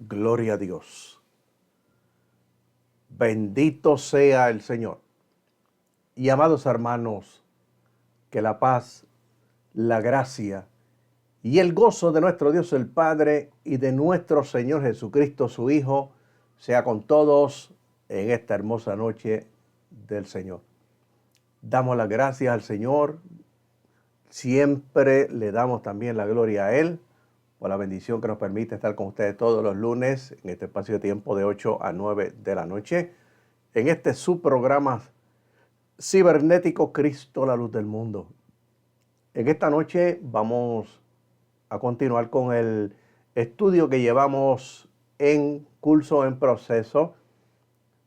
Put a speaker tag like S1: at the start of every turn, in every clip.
S1: Gloria a Dios. Bendito sea el Señor. Y amados hermanos, que la paz, la gracia y el gozo de nuestro Dios el Padre y de nuestro Señor Jesucristo su Hijo sea con todos en esta hermosa noche del Señor. Damos las gracias al Señor. Siempre le damos también la gloria a Él por la bendición que nos permite estar con ustedes todos los lunes en este espacio de tiempo de 8 a 9 de la noche. En este subprograma cibernético Cristo, la luz del mundo. En esta noche vamos a continuar con el estudio que llevamos en curso en proceso.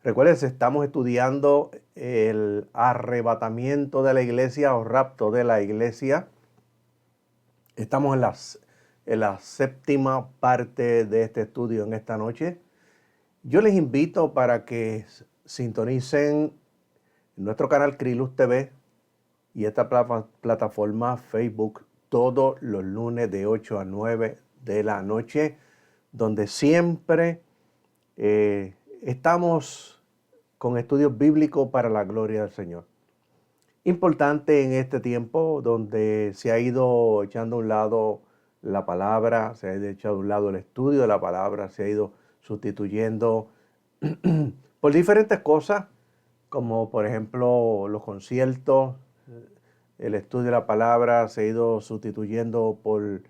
S1: Recuerden, estamos estudiando el arrebatamiento de la iglesia o rapto de la iglesia. Estamos en la séptima parte de este estudio en esta noche. Yo les invito para que sintonicen nuestro canal Criluz TV y esta plataforma Facebook todos los lunes de 8 a 9 de la noche, donde siempre estamos con estudios bíblicos para la gloria del Señor. Importante en este tiempo donde se ha ido echando a un lado la palabra, se ha ido echando a un lado el estudio de la palabra, se ha ido sustituyendo por diferentes cosas, como por ejemplo los conciertos, el estudio de la palabra se ha ido sustituyendo por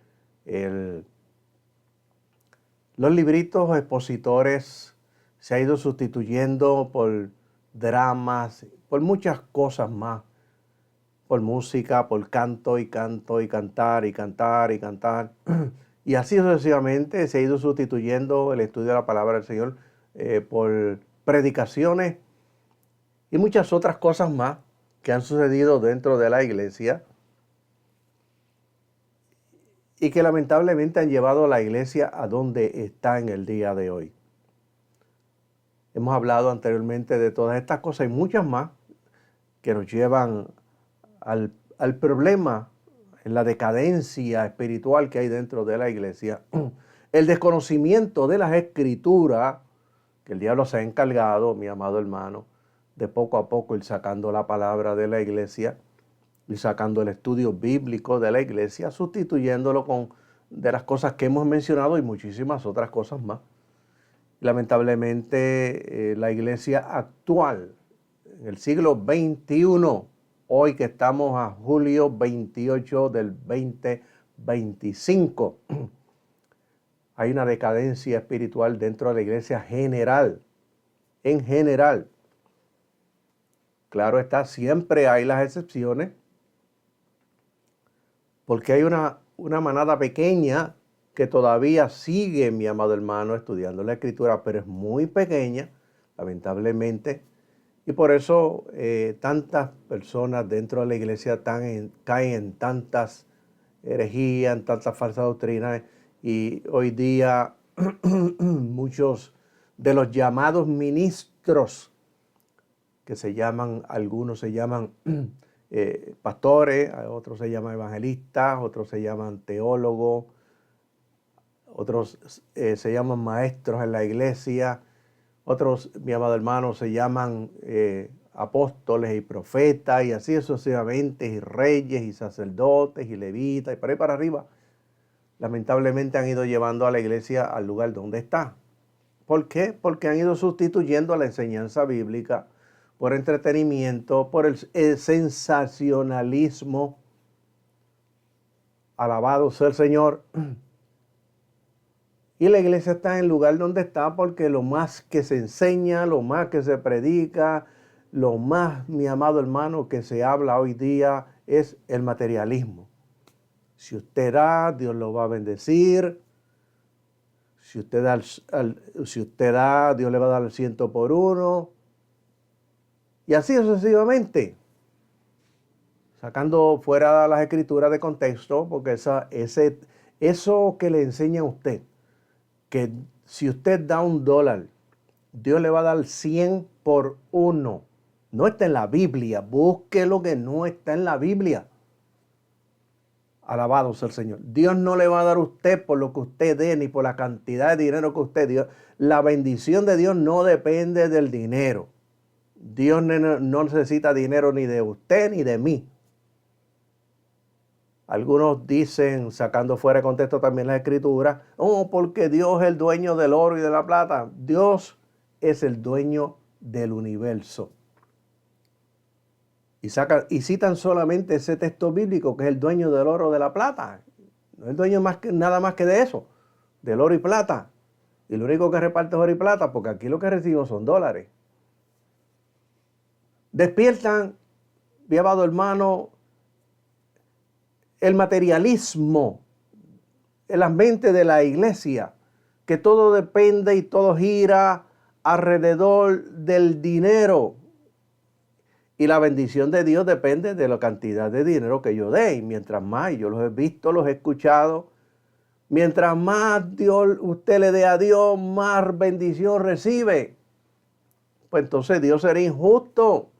S1: los libritos expositores, se ha ido sustituyendo por dramas, por muchas cosas más, por música, por canto y canto y cantar y cantar y cantar. Y así sucesivamente se ha ido sustituyendo el estudio de la palabra del Señor por predicaciones y muchas otras cosas más que han sucedido dentro de la iglesia y que lamentablemente han llevado a la iglesia a donde está en el día de hoy. Hemos hablado anteriormente de todas estas cosas y muchas más que nos llevan al problema, en la decadencia espiritual que hay dentro de la iglesia, el desconocimiento de las escrituras, que el diablo se ha encargado, mi amado hermano, de poco a poco ir sacando la palabra de la iglesia y sacando el estudio bíblico de la iglesia, sustituyéndolo con de las cosas que hemos mencionado y muchísimas otras cosas más. Lamentablemente, la iglesia actual, en el siglo XXI, hoy que estamos a julio 28 del 2025, hay una decadencia espiritual dentro de la iglesia general, en general. Claro está, siempre hay las excepciones, porque hay una manada pequeña que todavía sigue, mi amado hermano, estudiando la escritura, pero es muy pequeña, lamentablemente, y por eso tantas personas dentro de la iglesia caen en tantas herejías, en tantas falsas doctrinas, y hoy día muchos de los llamados ministros que se llaman, algunos se llaman pastores, otros se llaman evangelistas, otros se llaman teólogos, otros se llaman maestros en la iglesia, otros, mi amado hermano, se llaman apóstoles y profetas, y así sucesivamente, y reyes y sacerdotes y levitas, y por ahí para arriba. Lamentablemente han ido llevando a la iglesia al lugar donde está. ¿Por qué? Porque han ido sustituyendo la enseñanza bíblica por entretenimiento, por el sensacionalismo. Alabado sea el Señor. Y la iglesia está en el lugar donde está porque lo más que se enseña, lo más que se predica, lo más, mi amado hermano, que se habla hoy día es el materialismo. Si usted da, Dios lo va a bendecir. Si usted da, Dios le va a dar el 100 por uno. Y así sucesivamente. Sacando fuera las escrituras de contexto, porque eso que le enseña a usted, que si usted da $1, Dios le va a dar 100 por uno. No está en la Biblia. Busque lo que no está en la Biblia. Alabado sea el Señor. Dios no le va a dar a usted por lo que usted dé, ni por la cantidad de dinero que usted dio. La bendición de Dios no depende del dinero. Dios no necesita dinero ni de usted ni de mí. Algunos dicen, sacando fuera de contexto también la escritura, oh, porque Dios es el dueño del oro y de la plata. Dios es el dueño del universo. Y citan solamente ese texto bíblico que es el dueño del oro y de la plata. No es el dueño nada más que de eso, del oro y plata. Y lo único que reparte es oro y plata, porque aquí lo que recibo son dólares. Despiertan, mi amado hermano, el materialismo en las mentes de la iglesia, que todo depende y todo gira alrededor del dinero. Y la bendición de Dios depende de la cantidad de dinero que yo dé. Y mientras más, yo los he visto, los he escuchado, mientras más Dios, usted le dé a Dios, más bendición recibe. Pues entonces Dios será injusto.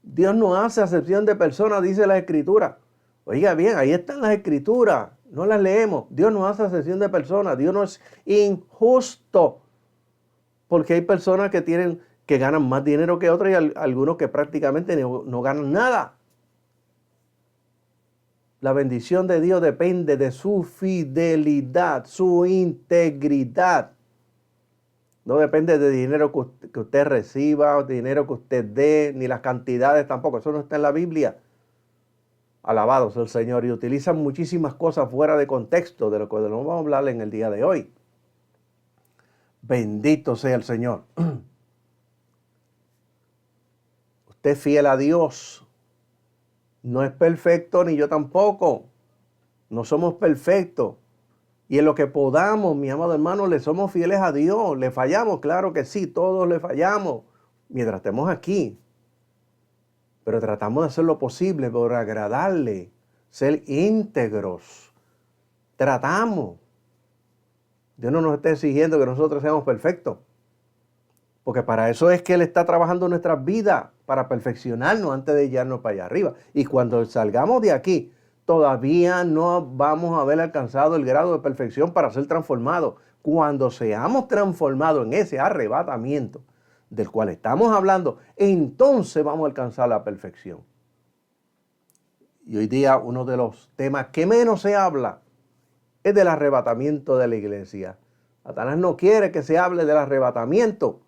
S1: Dios no hace acepción de personas, dice la Escritura. Oiga bien, ahí están las Escrituras, no las leemos. Dios no hace acepción de personas, Dios no es injusto. Porque hay personas que ganan más dinero que otras y algunos que prácticamente no ganan nada. La bendición de Dios depende de su fidelidad, su integridad. No depende de dinero que usted reciba, dinero que usted dé, ni las cantidades tampoco. Eso no está en la Biblia. Alabado sea el Señor. Y utilizan muchísimas cosas fuera de contexto de lo que no vamos a hablar en el día de hoy. Bendito sea el Señor. Usted es fiel a Dios. No es perfecto, ni yo tampoco. No somos perfectos. Y en lo que podamos, mi amado hermano, le somos fieles a Dios. ¿Le fallamos? Claro que sí, todos le fallamos mientras estemos aquí. Pero tratamos de hacer lo posible por agradarle, ser íntegros. Tratamos. Dios no nos está exigiendo que nosotros seamos perfectos. Porque para eso es que Él está trabajando en nuestras vidas, para perfeccionarnos antes de llevarnos para allá arriba. Y cuando salgamos de aquí, todavía no vamos a haber alcanzado el grado de perfección para ser transformados. Cuando seamos transformados en ese arrebatamiento del cual estamos hablando, entonces vamos a alcanzar la perfección. Y hoy día uno de los temas que menos se habla es del arrebatamiento de la iglesia. Satanás no quiere que se hable del arrebatamiento,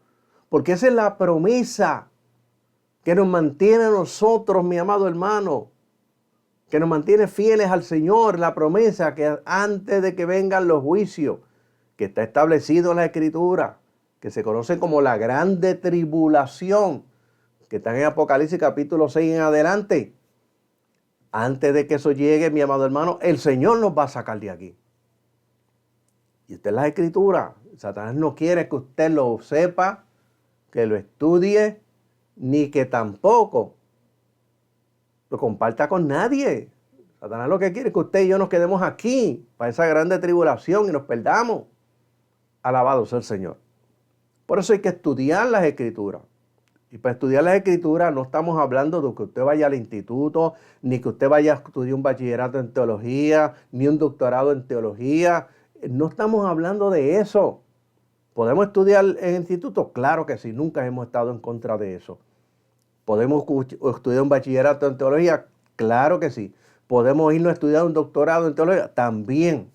S1: porque esa es la promesa que nos mantiene a nosotros, mi amado hermano, que nos mantiene fieles al Señor, la promesa que antes de que vengan los juicios, que está establecido en la Escritura, que se conoce como la grande tribulación, que está en Apocalipsis capítulo 6 en adelante. Antes de que eso llegue, mi amado hermano, el Señor nos va a sacar de aquí. Y esta es la Escritura. Satanás no quiere que usted lo sepa, que lo estudie, ni que tampoco lo comparta con nadie. Satanás lo que quiere es que usted y yo nos quedemos aquí para esa grande tribulación y nos perdamos. Alabado sea el Señor. Por eso hay que estudiar las Escrituras. Y para estudiar las Escrituras no estamos hablando de que usted vaya al instituto, ni que usted vaya a estudiar un bachillerato en teología, ni un doctorado en teología. No estamos hablando de eso. ¿Podemos estudiar en instituto? Claro que sí, nunca hemos estado en contra de eso. ¿Podemos estudiar un bachillerato en teología? Claro que sí. ¿Podemos irnos a estudiar un doctorado en teología? También.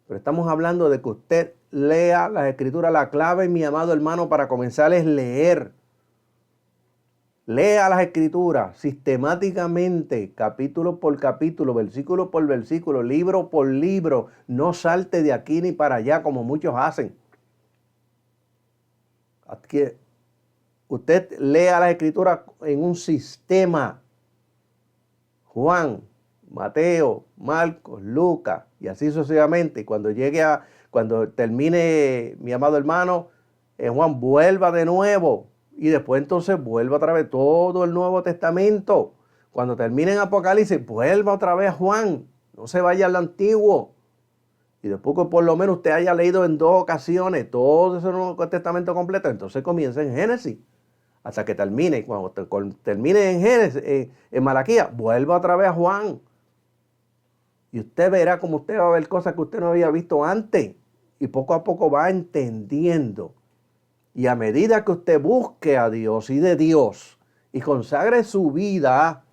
S1: Pero estamos hablando de que usted lea las Escrituras. La clave, mi amado hermano, para comenzar es leer. Lea las Escrituras sistemáticamente, capítulo por capítulo, versículo por versículo, libro por libro. No salte de aquí ni para allá como muchos hacen. Usted lea las Escrituras en un sistema. Juan, Mateo, Marcos, Lucas y así sucesivamente. Y cuando termine, mi amado hermano, Juan vuelva de nuevo. Y después entonces vuelva otra vez todo el Nuevo Testamento. Cuando termine en Apocalipsis, vuelva otra vez a Juan. No se vaya al antiguo. Y después que por lo menos usted haya leído en 2 ocasiones todo ese Nuevo Testamento completo, entonces comienza en Génesis. hasta que termine. Y cuando termine en Génesis, en Malaquías, vuelva otra vez a Juan. Y usted verá como usted va a ver cosas que usted no había visto antes. Y poco a poco va entendiendo. Y a medida que usted busque a Dios y de Dios y consagre su vida,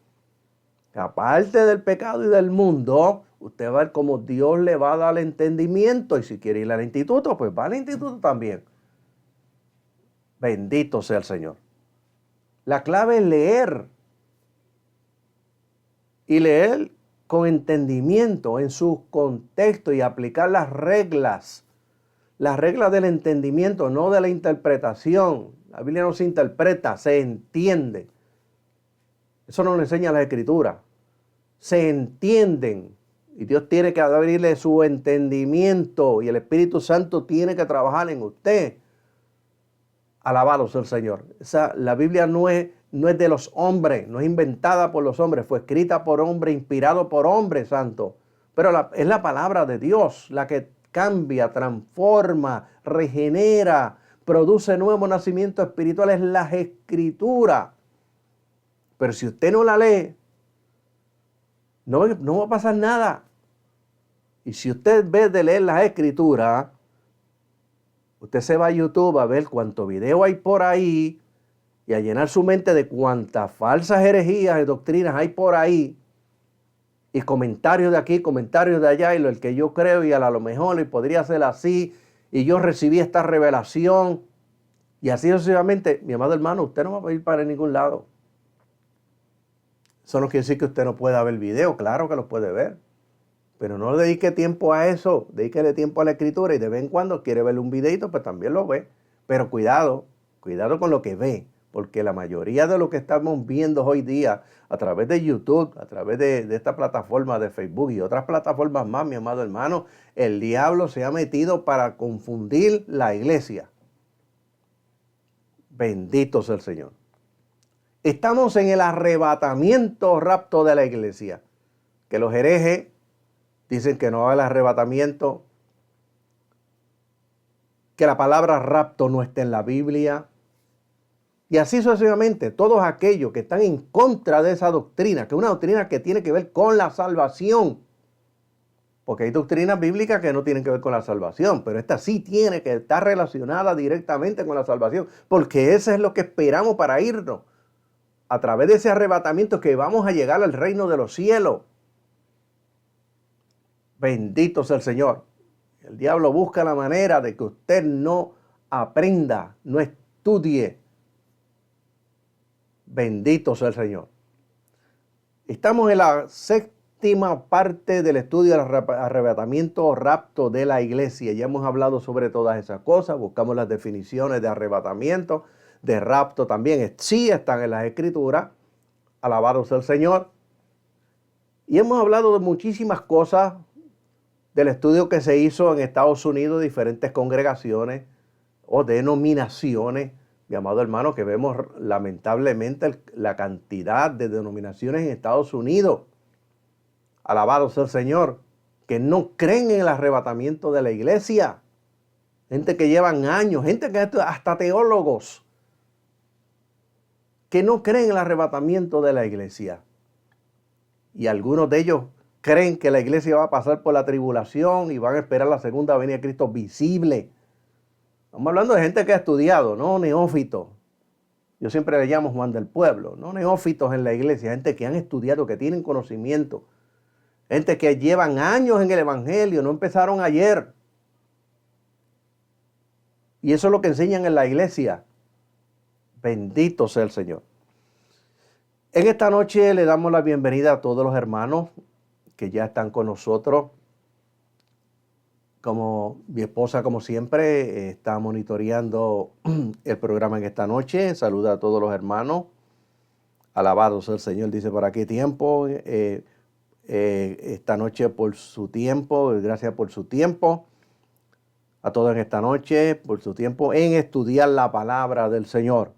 S1: aparte del pecado y del mundo, usted va a ver cómo Dios le va a dar entendimiento. Y si quiere ir al instituto, pues va al instituto también. Bendito sea el Señor. La clave es leer. Y leer con entendimiento en su contexto y aplicar las reglas del entendimiento, no de la interpretación. La Biblia no se interpreta, se entiende. Eso nos lo enseña la Escritura. Se entienden y Dios tiene que abrirle su entendimiento y el Espíritu Santo tiene que trabajar en usted. Alabado sea el Señor. La Biblia no es de los hombres, no es inventada por los hombres, fue escrita por hombres, inspirado por hombres santos. Pero es la palabra de Dios la que cambia, transforma, regenera, produce nuevo nacimiento espiritual, es las Escrituras. Pero si usted no la lee, no va a pasar nada. Y si usted ve de leer las Escrituras, usted se va a YouTube a ver cuánto video hay por ahí y a llenar su mente de cuántas falsas herejías y doctrinas hay por ahí. Y comentarios de aquí, comentarios de allá, y el que yo creo y a lo mejor y podría ser así, y yo recibí esta revelación, y así sucesivamente. Mi amado hermano, usted no va a ir para ningún lado. Eso no quiere decir que usted no pueda ver video, claro que lo puede ver. Pero no le dedique tiempo a eso, dedíquele tiempo a la Escritura y de vez en cuando quiere ver un videito, pues también lo ve. Pero cuidado con lo que ve, porque la mayoría de lo que estamos viendo hoy día a través de YouTube, a través de esta plataforma de Facebook y otras plataformas más, mi amado hermano, el diablo se ha metido para confundir la iglesia. Bendito sea el Señor. Estamos en el arrebatamiento rapto de la iglesia, que los herejes dicen que no va el arrebatamiento, que la palabra rapto no está en la Biblia. Y así sucesivamente, todos aquellos que están en contra de esa doctrina, que es una doctrina que tiene que ver con la salvación. Porque hay doctrinas bíblicas que no tienen que ver con la salvación, pero esta sí tiene que estar relacionada directamente con la salvación, porque eso es lo que esperamos para irnos. A través de ese arrebatamiento que vamos a llegar al reino de los cielos. Bendito sea el Señor. El diablo busca la manera de que usted no aprenda, no estudie. Bendito sea el Señor. Estamos en la séptima parte del estudio del arrebatamiento o rapto de la iglesia. Ya hemos hablado sobre todas esas cosas. Buscamos las definiciones de arrebatamiento, de rapto también. Sí están en las Escrituras. Alabado sea el Señor. Y hemos hablado de muchísimas cosas del estudio que se hizo en Estados Unidos, diferentes congregaciones o denominaciones, mi amado hermano, que vemos lamentablemente la cantidad de denominaciones en Estados Unidos, alabado sea el Señor, que no creen en el arrebatamiento de la iglesia. Gente que llevan años, gente que hasta teólogos, que no creen en el arrebatamiento de la iglesia. Y algunos de ellos creen que la iglesia va a pasar por la tribulación y van a esperar la segunda venida de Cristo visible. Estamos hablando de gente que ha estudiado, no neófitos. Yo siempre le llamo Juan del Pueblo, no neófitos en la iglesia, gente que han estudiado, que tienen conocimiento. Gente que llevan años en el evangelio, no empezaron ayer. Y eso es lo que enseñan en la iglesia. Bendito sea el Señor. En esta noche le damos la bienvenida a todos los hermanos que ya están con nosotros. Como mi esposa, como siempre, está monitoreando el programa en esta noche. Saluda a todos los hermanos. Alabado sea el Señor, dice por aquí tiempo. Esta noche por su tiempo, gracias por su tiempo. A todos en esta noche, por su tiempo en estudiar la palabra del Señor.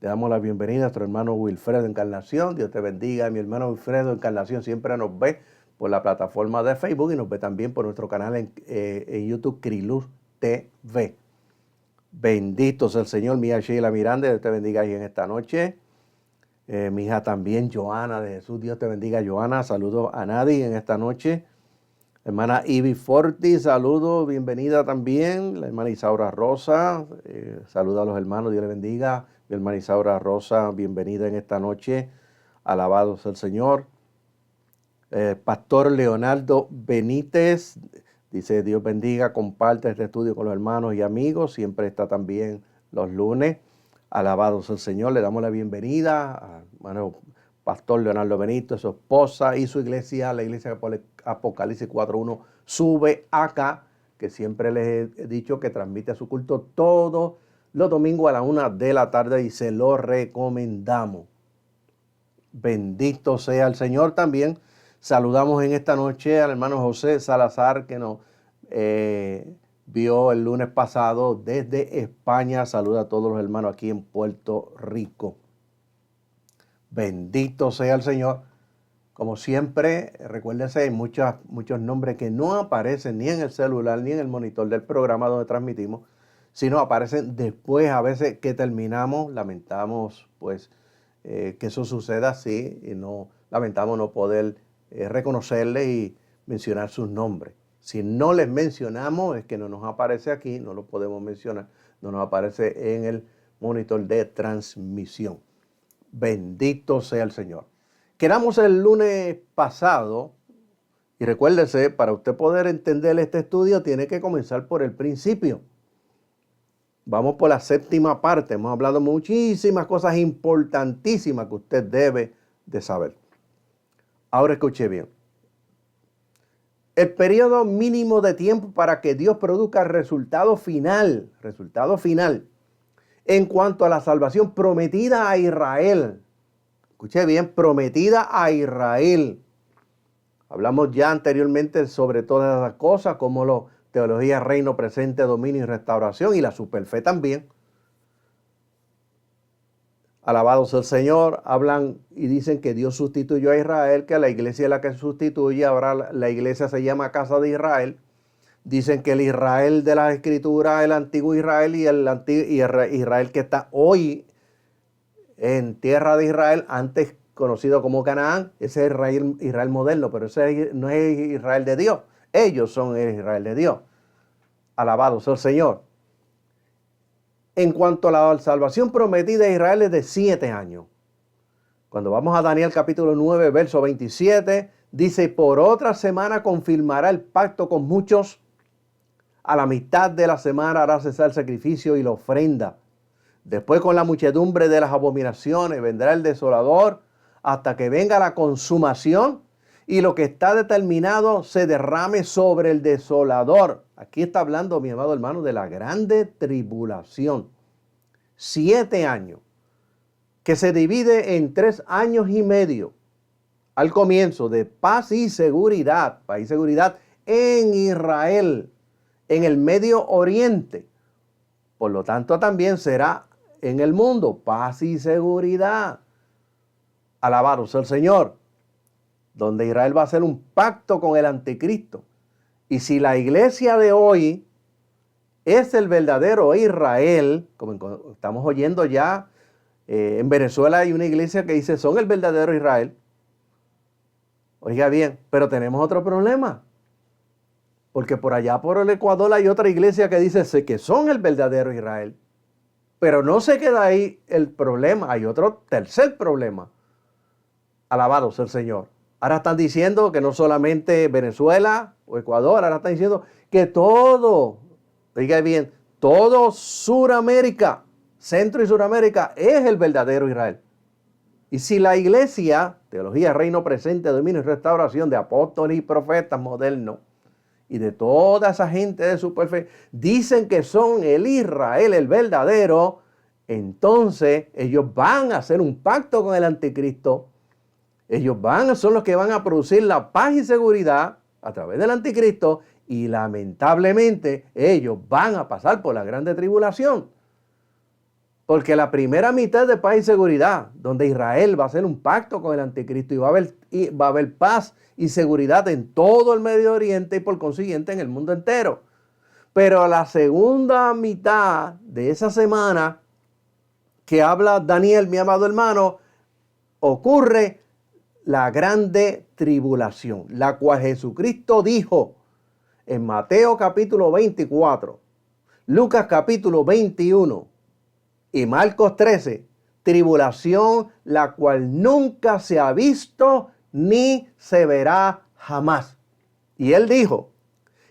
S1: Le damos la bienvenida a nuestro hermano Wilfredo Encarnación. Dios te bendiga. Mi hermano Wilfredo Encarnación siempre nos ve por la plataforma de Facebook y nos ve también por nuestro canal en YouTube, Criluz TV. Bendito sea el Señor. Mi hija Sheila Miranda, Dios te bendiga ahí en esta noche. Mi hija también, Joana de Jesús, Dios te bendiga, Joana. Saludos a Nadie en esta noche. Hermana Ivy Forti, saludos, bienvenida también. La hermana Isaura Rosa, saluda a los hermanos, Dios le bendiga. Mi hermana Isaura Rosa, bienvenida en esta noche. Alabado sea el Señor. Pastor Leonardo Benítez, dice Dios bendiga, comparte este estudio con los hermanos y amigos. Siempre está también los lunes. Alabado sea el Señor. Le damos la bienvenida al hermano Pastor Leonardo Benítez, su esposa y su iglesia, la iglesia de Apocalipsis 4.1, sube acá, que siempre les he dicho que transmite su culto todos los domingos a la 1 de la tarde y se lo recomendamos. Bendito sea el Señor también. Saludamos en esta noche al hermano José Salazar, que nos vio el lunes pasado desde España. Saluda a todos los hermanos aquí en Puerto Rico. Bendito sea el Señor. Como siempre, recuérdense, hay muchos nombres que no aparecen ni en el celular ni en el monitor del programa donde transmitimos, sino aparecen después, a veces que terminamos. Lamentamos pues que eso suceda así y lamentamos no poder reconocerles y mencionar sus nombres. Si no les mencionamos es que no nos aparece aquí, no lo podemos mencionar, no nos aparece en el monitor de transmisión. Bendito sea el Señor. Quedamos el lunes pasado y recuérdese, para usted poder entender este estudio tiene que comenzar por el principio. Vamos por la séptima parte. Hemos hablado muchísimas cosas importantísimas que usted debe de saber. Ahora escuche bien. El periodo mínimo de tiempo para que Dios produzca resultado final en cuanto a la salvación prometida a Israel. Escuche bien, prometida a Israel. Hablamos ya anteriormente sobre todas las cosas, como la teología, reino, presente, dominio y restauración, y la superfe también. Alabado sea el Señor. Hablan y dicen que Dios sustituyó a Israel, que la iglesia es la que sustituye. Ahora la iglesia se llama Casa de Israel. Dicen que el Israel de la Escritura, el antiguo Israel y el Israel que está hoy en tierra de Israel, antes conocido como Canaán, ese es Israel moderno, pero ese no es Israel de Dios. Ellos son el Israel de Dios. Alabado sea el Señor. En cuanto a la salvación prometida de Israel es de 7 años. Cuando vamos a Daniel capítulo 9, verso 27, dice, por otra semana confirmará el pacto con muchos. A la mitad de la semana hará cesar el sacrificio y la ofrenda. Después con la muchedumbre de las abominaciones vendrá el desolador hasta que venga la consumación y lo que está determinado se derrame sobre el desolador. Aquí está hablando, mi amado hermano, de la grande tribulación. 7 años, que se divide en 3 años y medio. Al comienzo de paz y seguridad en Israel, en el Medio Oriente. Por lo tanto, también será en el mundo, paz y seguridad. Alabado sea el Señor. Donde Israel va a hacer un pacto con el anticristo. Y si la iglesia de hoy es el verdadero Israel, como estamos oyendo ya, en Venezuela hay una iglesia que dice son el verdadero Israel. Oiga bien, pero tenemos otro problema. Porque por allá por el Ecuador hay otra iglesia que dice que son el verdadero Israel. Pero no se queda ahí el problema, hay otro tercer problema. Alabado sea el Señor. Ahora están diciendo que no solamente Venezuela o Ecuador, ahora están diciendo que todo, oiga bien, todo Suramérica, Centro y Suramérica es el verdadero Israel. Y si la iglesia, teología, reino, presente, dominio y restauración de apóstoles y profetas modernos y de toda esa gente de superfe, dicen que son el Israel, el verdadero, entonces ellos van a hacer un pacto con el anticristo. Ellos son los que van a producir la paz y seguridad a través del anticristo y lamentablemente ellos van a pasar por la grande tribulación. Porque la primera mitad de paz y seguridad, donde Israel va a hacer un pacto con el anticristo y va a haber paz y seguridad en todo el Medio Oriente y por consiguiente en el mundo entero. Pero la segunda mitad de esa semana que habla Daniel, mi amado hermano, ocurre la grande tribulación, la cual Jesucristo dijo en Mateo capítulo 24, Lucas capítulo 21 y Marcos 13, tribulación la cual nunca se ha visto ni se verá jamás. Y él dijo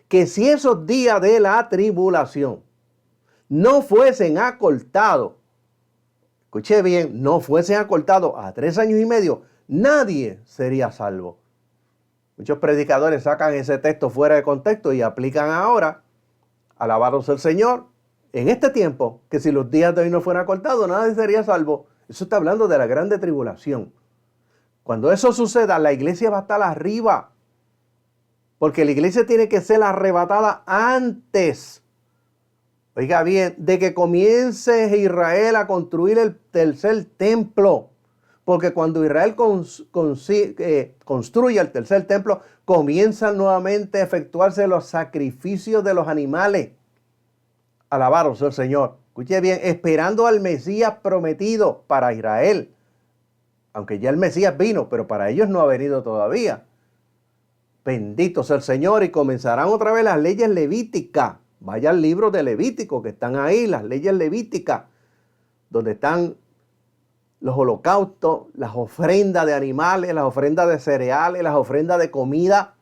S1: que si esos días de la tribulación no fuesen acortados, escuché bien, no fuesen acortados a 3 años y medio, nadie sería salvo. Muchos predicadores sacan ese texto fuera de contexto y aplican ahora, alabado sea el Señor, en este tiempo, que si los días de hoy no fueran acortados, nadie sería salvo. Eso está hablando de la grande tribulación. Cuando eso suceda, la iglesia va a estar arriba, porque la iglesia tiene que ser arrebatada antes, oiga bien, de que comience Israel a construir el tercer templo. Porque cuando Israel construye el tercer templo, comienzan nuevamente a efectuarse los sacrificios de los animales. Alabado sea el Señor. Escuche bien, esperando al Mesías prometido para Israel. Aunque ya el Mesías vino, pero para ellos no ha venido todavía. Bendito sea el Señor, y comenzarán otra vez las leyes levíticas. Vaya al libro de Levítico, que están ahí, las leyes levíticas, donde están los holocaustos, las ofrendas de animales, las ofrendas de cereales, las ofrendas de comida,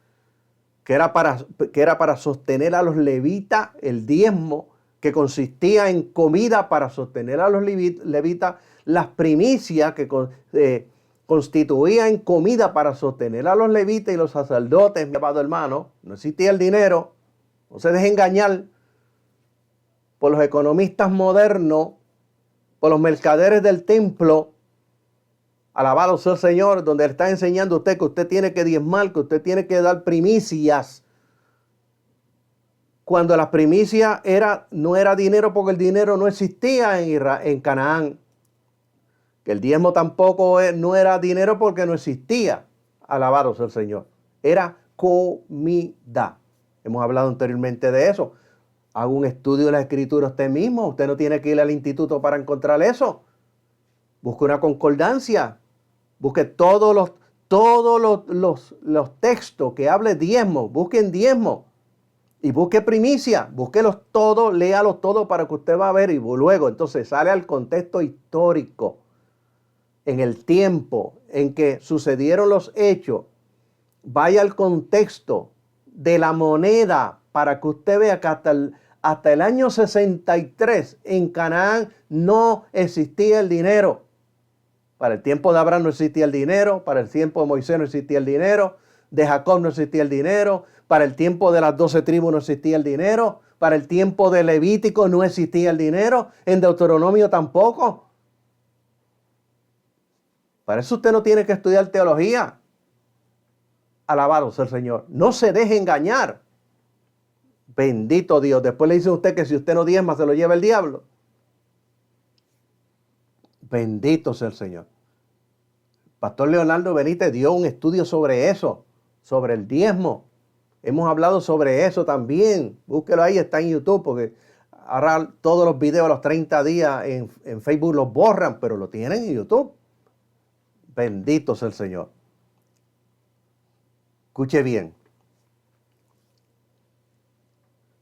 S1: que era para sostener a los levitas, el diezmo, que consistía en comida para sostener a los levitas, las primicias que constituían en comida para sostener a los levitas y los sacerdotes, mi amado hermano. No existía el dinero, no se deje engañar por los economistas modernos, por los mercaderes del templo. Alabado sea el Señor, donde está enseñando a usted que usted tiene que diezmar, que usted tiene que dar primicias. Cuando las primicias no era dinero, porque el dinero no existía en Canaán. Que el diezmo tampoco no era dinero porque no existía. Alabado sea el Señor. Era comida. Hemos hablado anteriormente de eso. Haga un estudio de la Escritura usted mismo. Usted no tiene que ir al instituto para encontrar eso. Busque una concordancia. Busque todos los textos que hable diezmo. Busquen diezmo. Y busque primicia. Búsquelos todos, léalos todos para que usted va a ver. Y luego entonces sale al contexto histórico. En el tiempo en que sucedieron los hechos. Vaya al contexto de la moneda para que usted vea que hasta el año 63 en Canaán no existía el dinero. Para el tiempo de Abraham no existía el dinero, para el tiempo de Moisés no existía el dinero, de Jacob no existía el dinero, para el tiempo de las 12 tribus no existía el dinero, para el tiempo de Levítico no existía el dinero, en Deuteronomio tampoco. Para eso usted no tiene que estudiar teología. Alabado sea el Señor. No se deje engañar. Bendito Dios. Después le dice a usted que si usted no diezma se lo lleva el diablo. Bendito sea el Señor. Pastor Leonardo Benítez dio un estudio sobre eso, sobre el diezmo. Hemos hablado sobre eso también. Búsquelo ahí, está en YouTube, porque ahora todos los videos a los 30 días en Facebook los borran, pero lo tienen en YouTube. Bendito sea el Señor. Escuche bien.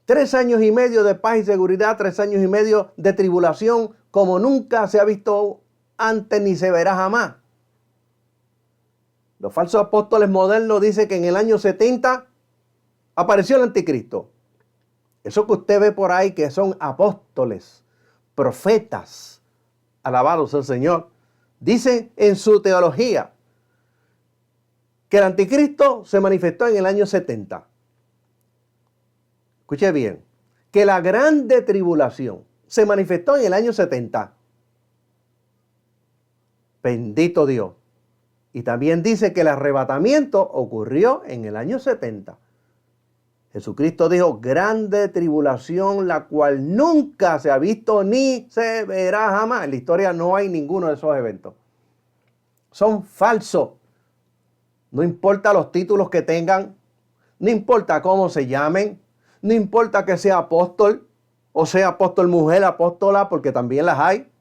S1: 3 años y medio de paz y seguridad, 3 años y medio de tribulación, como nunca se ha visto antes ni se verá jamás. Los falsos apóstoles modernos dicen que en el año 70 apareció el anticristo. Eso que usted ve por ahí que son apóstoles, profetas, alabados al Señor, dicen en su teología que el anticristo se manifestó en el año 70. Escuche bien, que la grande tribulación se manifestó en el año 70. Bendito Dios. Y también dice que el arrebatamiento ocurrió en el año 70. Jesucristo dijo, grande tribulación, la cual nunca se ha visto ni se verá jamás. En la historia no hay ninguno de esos eventos. Son falsos. No importa los títulos que tengan, no importa cómo se llamen, No importa que sea apóstol, o sea apóstol mujer, apóstola, porque también las hay.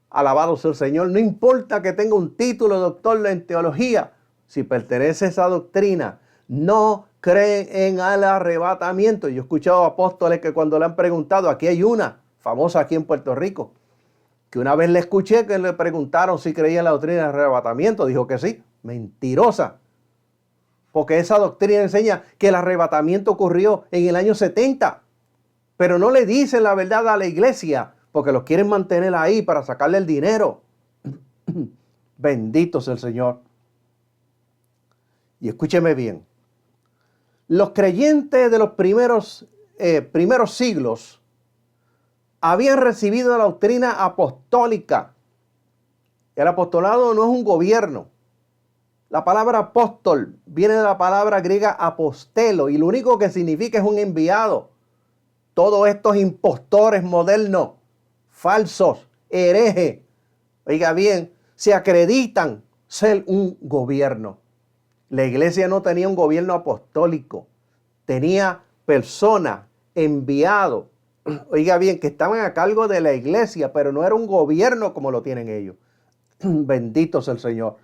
S1: Alabado sea el Señor. No importa que tenga un título de doctor en teología, si pertenece a esa doctrina, no creen en el arrebatamiento. Yo he escuchado apóstoles que cuando le han preguntado, aquí hay una famosa aquí en Puerto Rico, que una vez le escuché que le preguntaron si creía en la doctrina del arrebatamiento, dijo que sí. Mentirosa. Porque esa doctrina enseña que el arrebatamiento ocurrió en el año 70. Pero no le dicen la verdad a la iglesia, porque los quieren mantener ahí para sacarle el dinero. Bendito sea el Señor. Y escúcheme bien. Los creyentes de los primeros siglos habían recibido la doctrina apostólica. El apostolado no es un gobierno. La palabra apóstol viene de la palabra griega apostelo y lo único que significa es un enviado. Todos estos impostores modernos, falsos, herejes, oiga bien, se acreditan ser un gobierno. La iglesia no tenía un gobierno apostólico, tenía personas enviados, oiga bien, que estaban a cargo de la iglesia, pero no era un gobierno como lo tienen ellos. Bendito sea el Señor.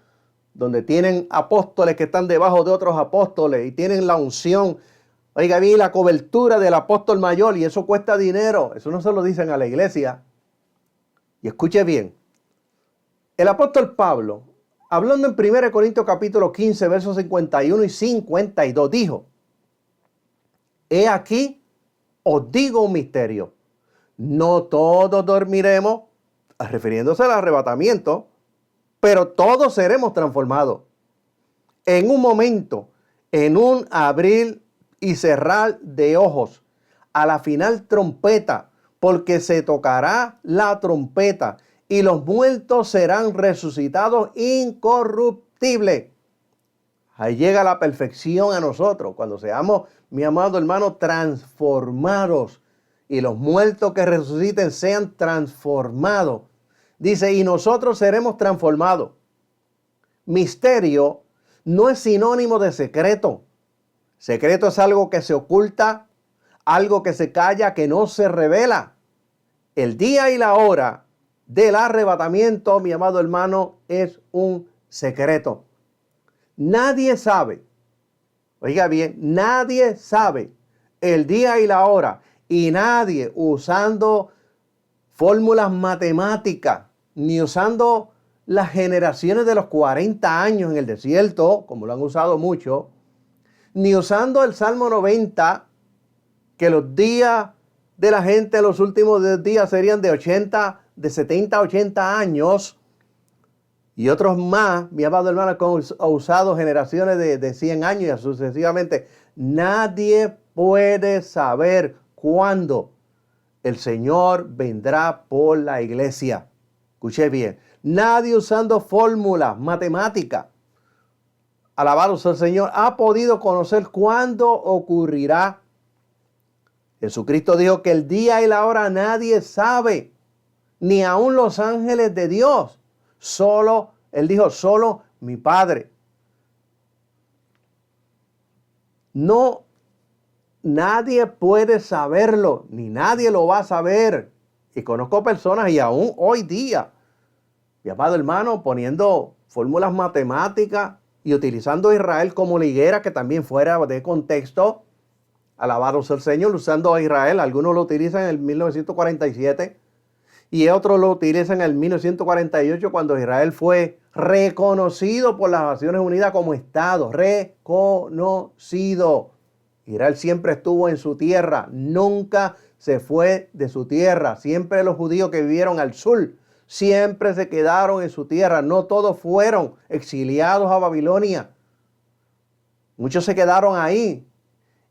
S1: Donde tienen apóstoles que están debajo de otros apóstoles y tienen la unción, oiga bien, la cobertura del apóstol mayor, y eso cuesta dinero. Eso no se lo dicen a la iglesia. Y escuche bien, el apóstol Pablo, hablando en 1 Corintios capítulo 15, versos 51 y 52, dijo: he aquí, os digo un misterio, no todos dormiremos, refiriéndose al arrebatamiento, pero todos seremos transformados. En un momento, en un abrir y cerrar de ojos, a la final trompeta, porque se tocará la trompeta y los muertos serán resucitados incorruptibles. Ahí llega la perfección a nosotros, cuando seamos, mi amado hermano, transformados y los muertos que resuciten sean transformados. Dice, y nosotros seremos transformados. Misterio no es sinónimo de secreto. Secreto es algo que se oculta, algo que se calla, que no se revela. El día y la hora del arrebatamiento, mi amado hermano, es un secreto. Nadie sabe, oiga bien, nadie sabe el día y la hora, y nadie usando fórmulas matemáticas, ni usando las generaciones de los 40 años en el desierto, como lo han usado mucho, ni usando el Salmo 90, que los días de la gente en los últimos días serían de 70 a 80 años, y otros más, mi amado hermano, que han usado generaciones de 100 años y sucesivamente. Nadie puede saber cuándo el Señor vendrá por la iglesia. Escuché bien. Nadie usando fórmulas matemáticas, alabado sea el Señor, ha podido conocer cuándo ocurrirá. Jesucristo dijo que el día y la hora nadie sabe, ni aun los ángeles de Dios. Solo, Él dijo, solo mi Padre. No, nadie puede saberlo, ni nadie lo va a saber. Y conozco personas, y aún hoy día, mi amado hermano, poniendo fórmulas matemáticas y utilizando a Israel como liguera, que también fuera de contexto. Alabado sea el Señor, usando a Israel. Algunos lo utilizan en el 1947 y otros lo utilizan en el 1948, cuando Israel fue reconocido por las Naciones Unidas como Estado. Reconocido. Israel siempre estuvo en su tierra, nunca se fue de su tierra. Siempre los judíos que vivieron al sur siempre se quedaron en su tierra. No todos fueron exiliados a Babilonia. Muchos se quedaron ahí.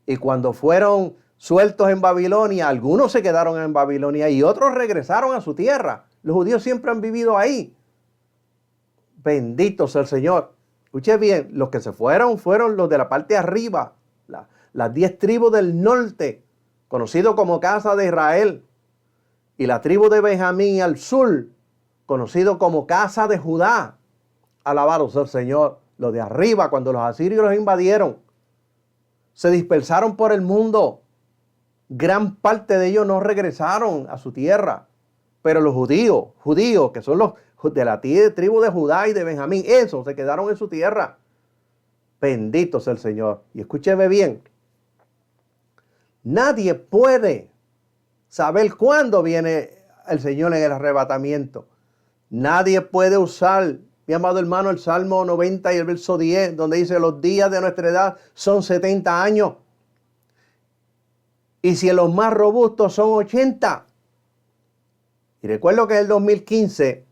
S1: Y cuando fueron sueltos en Babilonia, algunos se quedaron en Babilonia y otros regresaron a su tierra. Los judíos siempre han vivido ahí. Bendito sea el Señor. Escuche bien, los que se fueron los de la parte de arriba, las 10 tribus del norte, conocido como casa de Israel, y la tribu de Benjamín al sur, conocido como casa de Judá. Alabado sea el Señor. Los de arriba, cuando los asirios los invadieron, se dispersaron por el mundo. gran parte de ellos no regresaron a su tierra. Pero los judíos, que son los de la tribu de Judá y de Benjamín, esos se quedaron en su tierra. Bendito sea el Señor. Y escúcheme bien. Nadie puede saber cuándo viene el Señor en el arrebatamiento. Nadie puede usar, mi amado hermano, el Salmo 90 y el verso 10, donde dice: los días de nuestra edad son 70 años. Y si en los más robustos son 80. Y recuerdo que en el 2015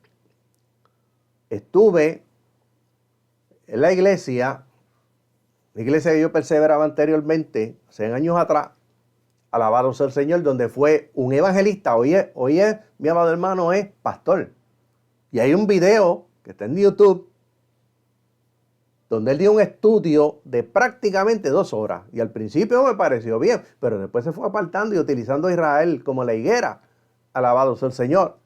S1: estuve en la iglesia que yo perseveraba anteriormente, 100 años atrás, alabado sea el Señor, donde fue un evangelista, hoy es, mi amado hermano, es pastor. Y hay un video que está en YouTube, donde él dio un estudio de prácticamente 2 horas. Y al principio me pareció bien, pero después se fue apartando y utilizando a Israel como la higuera, alabado sea el Señor.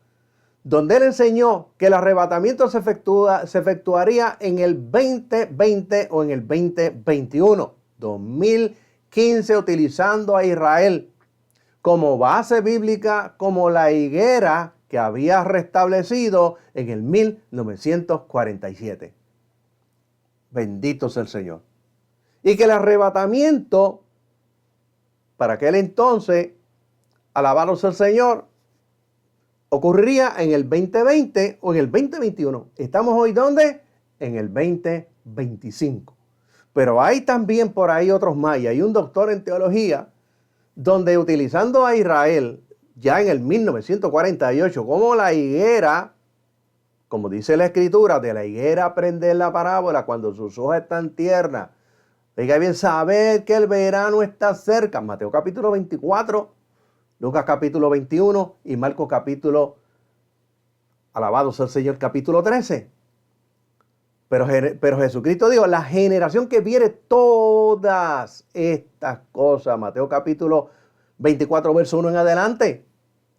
S1: Donde él enseñó que el arrebatamiento se efectuaría en el 2020 o en el 2021. 2015, utilizando a Israel como base bíblica, como la higuera que había restablecido en el 1947. Bendito sea el Señor. Y que el arrebatamiento, para aquel entonces, alabado sea el Señor, ocurriría en el 2020 o en el 2021. ¿Estamos hoy dónde? En el 2025. Pero hay también por ahí otros más. Y hay un doctor en teología donde, utilizando a Israel ya en el 1948 como la higuera, como dice la escritura, de la higuera aprender la parábola cuando sus hojas están tiernas. Oiga bien, saber que el verano está cerca. Mateo capítulo 24, Lucas capítulo 21 y Marcos capítulo, alabado sea el Señor, capítulo 13. Pero Jesucristo dijo: la generación que viere todas estas cosas, Mateo capítulo 24, verso 1 en adelante,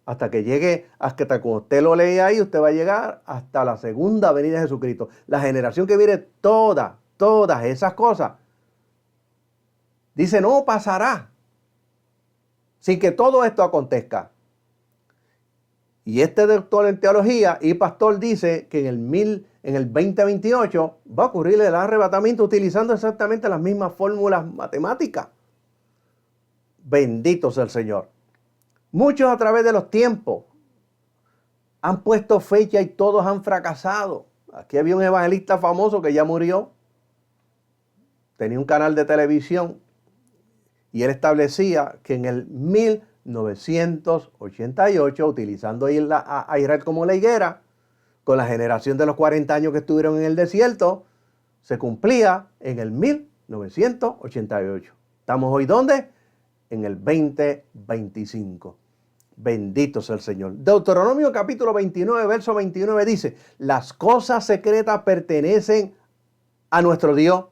S1: hasta que llegue, hasta que usted lo lea ahí, usted va a llegar hasta la segunda venida de Jesucristo. La generación que viere todas esas cosas, dice, no pasará sin que todo esto acontezca. Y este doctor en teología y pastor dice que en el 2028 va a ocurrir el arrebatamiento utilizando exactamente las mismas fórmulas matemáticas. Bendito sea el Señor. Muchos a través de los tiempos han puesto fecha y todos han fracasado. Aquí había un evangelista famoso que ya murió. Tenía un canal de televisión y él establecía que en el 1988, utilizando a Israel como la higuera, con la generación de los 40 años que estuvieron en el desierto, se cumplía en el 1988. ¿Estamos hoy dónde? En el 2025. Bendito sea el Señor. Deuteronomio capítulo 29, verso 29 dice: las cosas secretas pertenecen a nuestro Dios,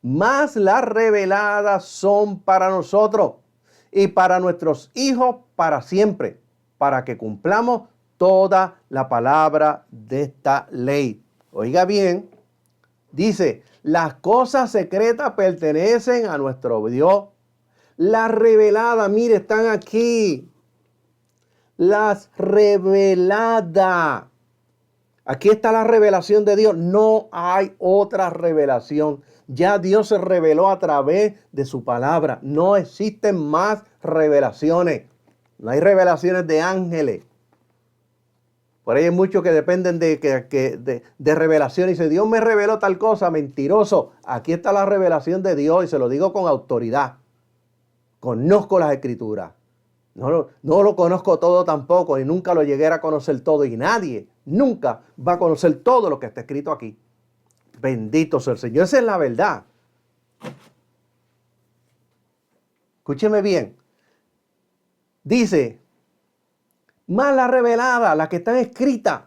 S1: mas las reveladas son para nosotros y para nuestros hijos para siempre, para que cumplamos toda la palabra de esta ley. Oiga bien, dice: las cosas secretas pertenecen a nuestro Dios. Las reveladas, mire, están aquí. Las reveladas. Aquí está la revelación de Dios. No hay otra revelación. Ya Dios se reveló a través de su palabra. No existen más revelaciones. No hay revelaciones de ángeles. Por ahí hay muchos que dependen de revelación y dice: Dios me reveló tal cosa. Mentiroso. Aquí está la revelación de Dios y se lo digo con autoridad. Conozco las escrituras. No lo conozco todo tampoco y nunca lo llegué a conocer todo. Y nadie nunca va a conocer todo lo que está escrito aquí. Bendito sea el Señor. Esa es la verdad. Escúcheme bien. Dice: más la revelada, las que están escritas,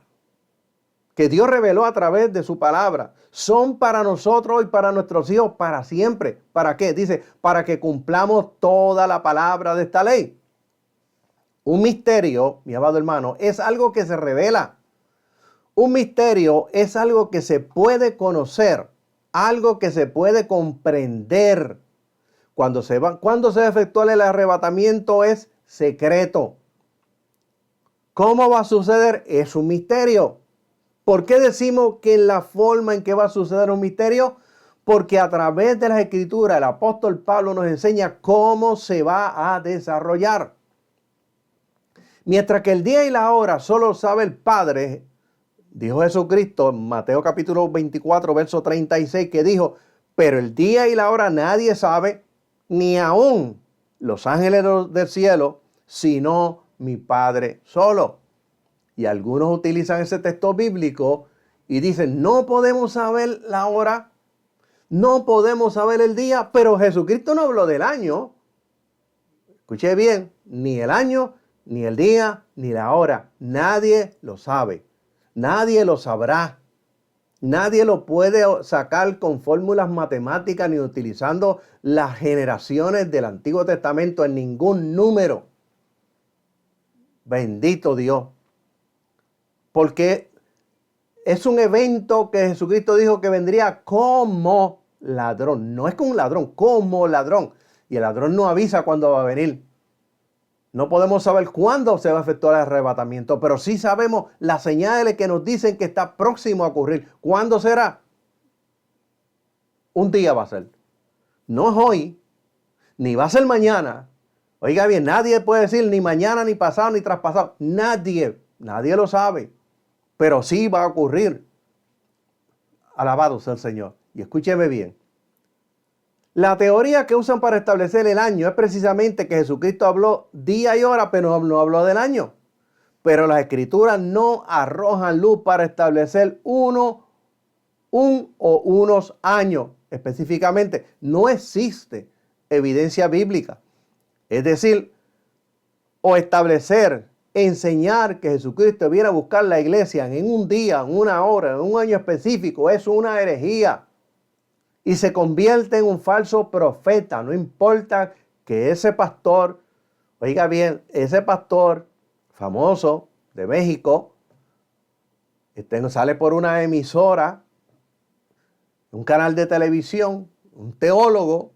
S1: que Dios reveló a través de su palabra, son para nosotros y para nuestros hijos para siempre. ¿Para qué? Dice: para que cumplamos toda la palabra de esta ley. Un misterio, mi amado hermano, es algo que se revela. Un misterio es algo que se puede conocer, algo que se puede comprender. Cuando se va a efectuar el arrebatamiento es secreto. ¿Cómo va a suceder? Es un misterio. ¿Por qué decimos que la forma en que va a suceder un misterio? Porque a través de las Escrituras el apóstol Pablo nos enseña cómo se va a desarrollar. Mientras que el día y la hora solo sabe el Padre, dijo Jesucristo en Mateo capítulo 24, verso 36, que dijo, pero el día y la hora nadie sabe, ni aún los ángeles del cielo, sino mi Padre solo. Y algunos utilizan ese texto bíblico y dicen, no podemos saber la hora, no podemos saber el día, pero Jesucristo no habló del año. Escuché bien, ni el año, ni el día, ni la hora. Nadie lo sabe. Nadie lo sabrá. Nadie lo puede sacar con fórmulas matemáticas ni utilizando las generaciones del Antiguo Testamento en ningún número. Bendito Dios. Porque es un evento que Jesucristo dijo que vendría como ladrón. No es como un ladrón, como ladrón. Y el ladrón no avisa cuándo va a venir. No podemos saber cuándo se va a efectuar el arrebatamiento, pero sí sabemos las señales que nos dicen que está próximo a ocurrir. ¿Cuándo será? Un día va a ser. No es hoy, ni va a ser mañana. Oiga bien, nadie puede decir ni mañana, ni pasado, ni traspasado. Nadie lo sabe. Pero sí va a ocurrir. Alabado sea el Señor. Y escúcheme bien. La teoría que usan para establecer el año es precisamente que Jesucristo habló día y hora, pero no habló del año. Pero las Escrituras no arrojan luz para establecer un o unos años. Específicamente, no existe evidencia bíblica. Es decir, o establecer, enseñar que Jesucristo viene a buscar la iglesia en un día, en una hora, en un año específico, es una herejía. Y se convierte en un falso profeta. No importa que ese pastor, oiga bien, ese pastor famoso de México, sale por una emisora, un canal de televisión, un teólogo,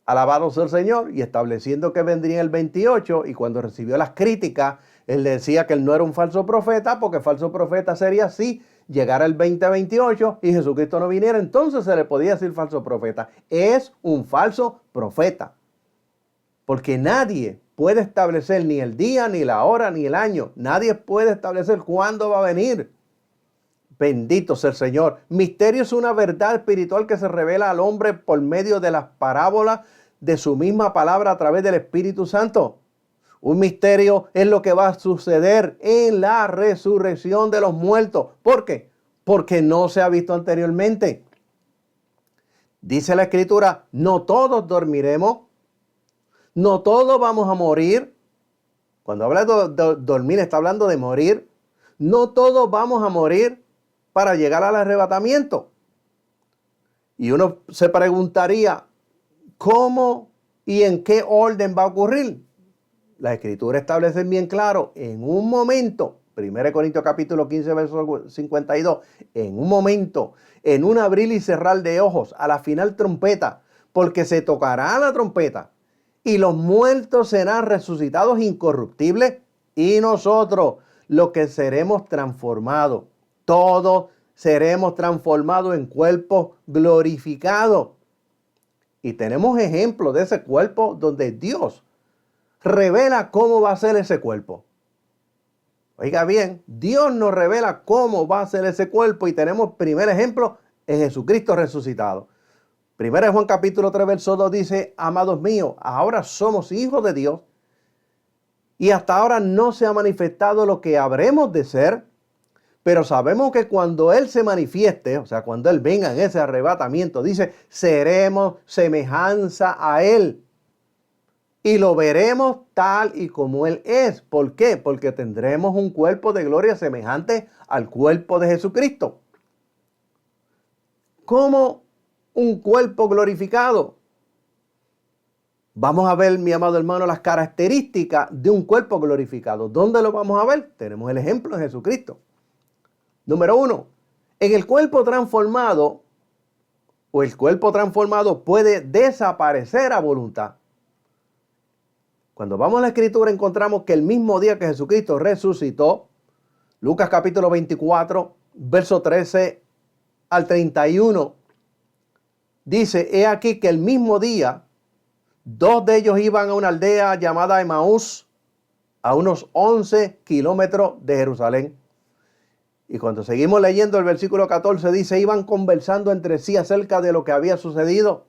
S1: alabado sea el Señor, y estableciendo que vendría el 28, y cuando recibió las críticas, él decía que él no era un falso profeta, porque falso profeta sería si llegara el 2028 y Jesucristo no viniera, entonces se le podía decir falso profeta. Es un falso profeta, porque nadie puede establecer ni el día, ni la hora, ni el año. Nadie puede establecer cuándo va a venir. Bendito sea el Señor. Misterio es una verdad espiritual que se revela al hombre por medio de las parábolas de su misma palabra a través del Espíritu Santo. Un misterio es lo que va a suceder en la resurrección de los muertos. ¿Por qué? Porque no se ha visto anteriormente. Dice la Escritura, no todos dormiremos, no todos vamos a morir. Cuando habla de dormir está hablando de morir. No todos vamos a morir para llegar al arrebatamiento. Y uno se preguntaría, ¿cómo y en qué orden va a ocurrir? La Escritura establece bien claro, en un momento, 1 Corintios capítulo 15, verso 52, en un momento, en un abrir y cerrar de ojos, a la final trompeta, porque se tocará la trompeta, y los muertos serán resucitados incorruptibles, y nosotros, los que seremos transformados, todos seremos transformados en cuerpos glorificados. Y tenemos ejemplos de ese cuerpo donde Dios revela cómo va a ser ese cuerpo. Oiga bien, Dios nos revela cómo va a ser ese cuerpo y tenemos primer ejemplo en Jesucristo resucitado. Primera de Juan capítulo 3 verso 2 dice, amados míos, ahora somos hijos de Dios y hasta ahora no se ha manifestado lo que habremos de ser, pero sabemos que cuando Él se manifieste, o sea, cuando Él venga en ese arrebatamiento, dice, seremos semejanza a Él. Y lo veremos tal y como Él es. ¿Por qué? Porque tendremos un cuerpo de gloria semejante al cuerpo de Jesucristo. ¿Cómo un cuerpo glorificado? Vamos a ver, mi amado hermano, las características de un cuerpo glorificado. ¿Dónde lo vamos a ver? Tenemos el ejemplo de Jesucristo. Número 1. En el cuerpo transformado, o el cuerpo transformado puede desaparecer a voluntad. Cuando vamos a la Escritura encontramos que el mismo día que Jesucristo resucitó, Lucas capítulo 24, verso 13 al 31, dice, he aquí que el mismo día, dos de ellos iban a una aldea llamada Emaús, a unos 11 kilómetros de Jerusalén. Y cuando seguimos leyendo el versículo 14 dice, iban conversando entre sí acerca de lo que había sucedido.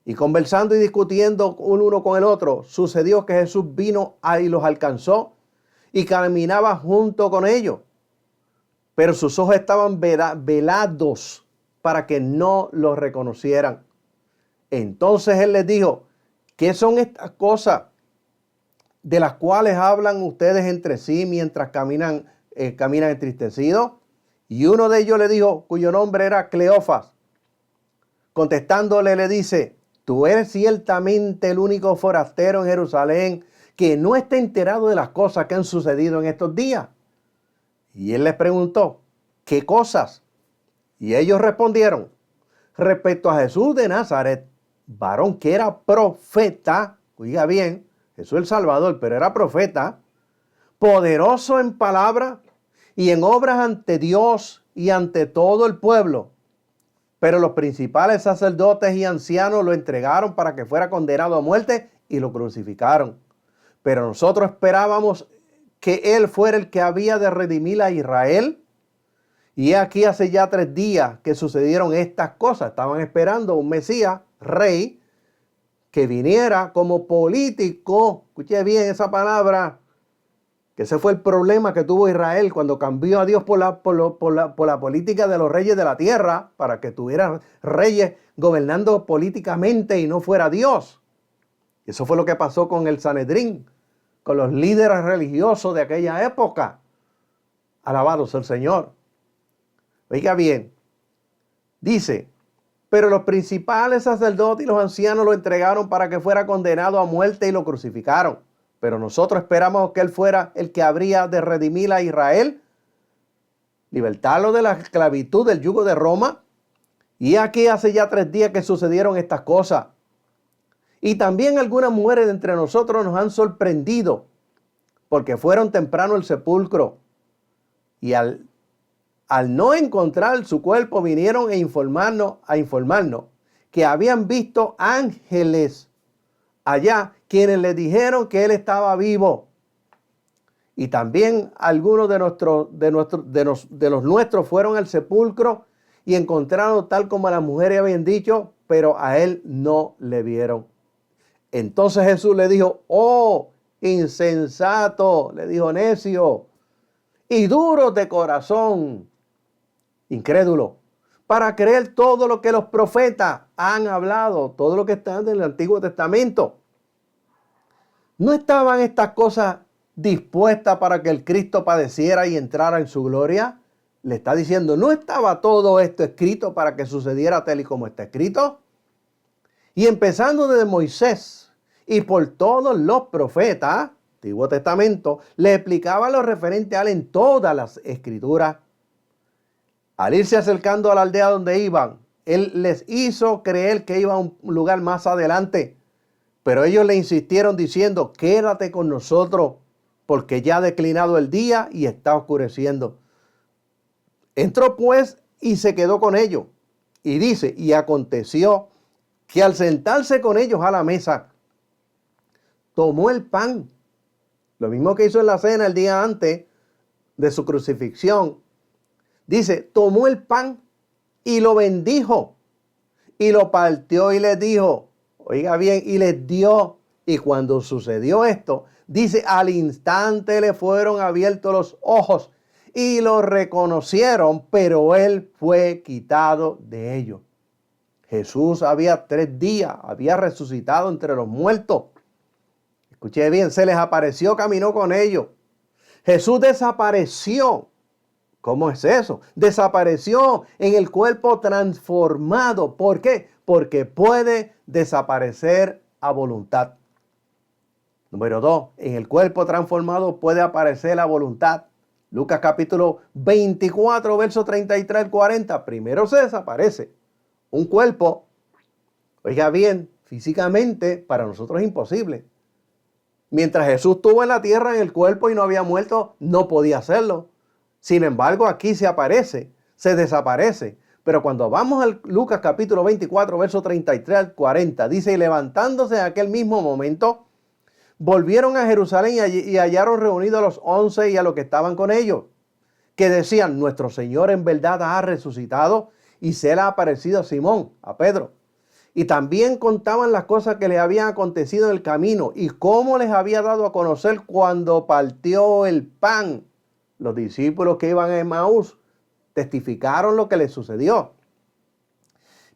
S1: Y conversando y discutiendo uno con el otro, sucedió que Jesús vino y los alcanzó y caminaba junto con ellos. Pero sus ojos estaban velados para que no los reconocieran. Entonces él les dijo, ¿qué son estas cosas de las cuales hablan ustedes entre sí mientras caminan entristecidos? Y uno de ellos le dijo, cuyo nombre era Cleofas, contestándole le dice, tú eres ciertamente el único forastero en Jerusalén que no está enterado de las cosas que han sucedido en estos días. Y él les preguntó, ¿qué cosas? Y ellos respondieron, respecto a Jesús de Nazaret, varón que era profeta, oiga bien, Jesús el Salvador, pero era profeta, poderoso en palabra y en obras ante Dios y ante todo el pueblo. Pero los principales sacerdotes y ancianos lo entregaron para que fuera condenado a muerte y lo crucificaron. Pero nosotros esperábamos que él fuera el que había de redimir a Israel. Y aquí hace ya 3 días que sucedieron estas cosas. Estaban esperando un Mesías, rey, que viniera como político. Escuche bien esa palabra, que ese fue el problema que tuvo Israel cuando cambió a Dios por la política de los reyes de la tierra, para que tuvieran reyes gobernando políticamente y no fuera Dios. Eso fue lo que pasó con el Sanedrín, con los líderes religiosos de aquella época. Alabado sea el Señor. Oiga bien, dice, pero los principales sacerdotes y los ancianos lo entregaron para que fuera condenado a muerte y lo crucificaron. Pero nosotros esperamos que él fuera el que habría de redimir a Israel, libertarlo de la esclavitud del yugo de Roma. Y aquí hace ya 3 días que sucedieron estas cosas. Y también algunas mujeres de entre nosotros nos han sorprendido, porque fueron temprano al sepulcro. Y al no encontrar su cuerpo, vinieron a informarnos que habían visto ángeles allá, quienes les dijeron que él estaba vivo. Y también algunos de los nuestros fueron al sepulcro y encontraron tal como las mujeres habían dicho, pero a él no le vieron. Entonces Jesús le dijo, oh, insensato, le dijo, necio y duros de corazón, incrédulo, para creer todo lo que los profetas han hablado, todo lo que está en el Antiguo Testamento. ¿No estaban estas cosas dispuestas para que el Cristo padeciera y entrara en su gloria? Le está diciendo, ¿no estaba todo esto escrito para que sucediera tal y como está escrito? Y empezando desde Moisés y por todos los profetas, Antiguo Testamento, le explicaba lo referente a él en todas las escrituras. Al irse acercando a la aldea donde iban, él les hizo creer que iba a un lugar más adelante. Pero ellos le insistieron diciendo, quédate con nosotros, porque ya ha declinado el día y está oscureciendo. Entró pues y se quedó con ellos. Y dice, y aconteció que al sentarse con ellos a la mesa, tomó el pan, lo mismo que hizo en la cena el día antes de su crucifixión. Dice, tomó el pan y lo bendijo y lo partió y les dijo, oiga bien, y les dio. Y cuando sucedió esto, dice, al instante le fueron abiertos los ojos y lo reconocieron, pero él fue quitado de ellos. Jesús había 3 días, había resucitado entre los muertos. Escuché bien, se les apareció, caminó con ellos. Jesús desapareció. ¿Cómo es eso? Desapareció en el cuerpo transformado. ¿Por qué? Porque puede desaparecer a voluntad. Número 2, en el cuerpo transformado puede aparecer la voluntad. Lucas capítulo 24, verso 33 al 40. Primero se desaparece. un cuerpo, oiga bien, físicamente para nosotros es imposible. Mientras Jesús estuvo en la tierra en el cuerpo y no había muerto, no podía hacerlo. Sin embargo, aquí se aparece, se desaparece. Pero cuando vamos al Lucas capítulo 24, verso 33 al 40, dice, y levantándose en aquel mismo momento, volvieron a Jerusalén y hallaron reunidos a los 11 y a los que estaban con ellos, que decían, nuestro Señor en verdad ha resucitado y se le ha aparecido a Simón, a Pedro. Y también contaban las cosas que les habían acontecido en el camino y cómo les había dado a conocer cuando partió el pan. Los discípulos que iban a Emaús testificaron lo que les sucedió.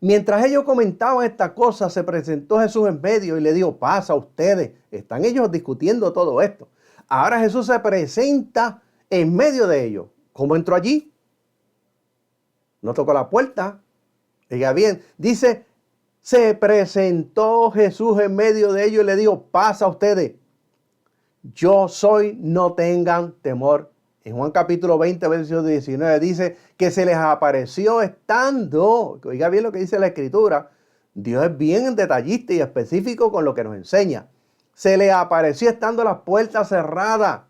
S1: Mientras ellos comentaban estas cosas, se presentó Jesús en medio y le dijo, pasa a ustedes. Están ellos discutiendo todo esto. Ahora Jesús se presenta en medio de ellos. ¿Cómo entró allí? No tocó la puerta. Oiga bien, dice, se presentó Jesús en medio de ellos y le dijo, pasa a ustedes. Yo soy, no tengan temor. En Juan capítulo 20, verso 19 dice que se les apareció estando, oiga bien lo que dice la Escritura, Dios es bien detallista y específico con lo que nos enseña. Se les apareció estando las puertas cerradas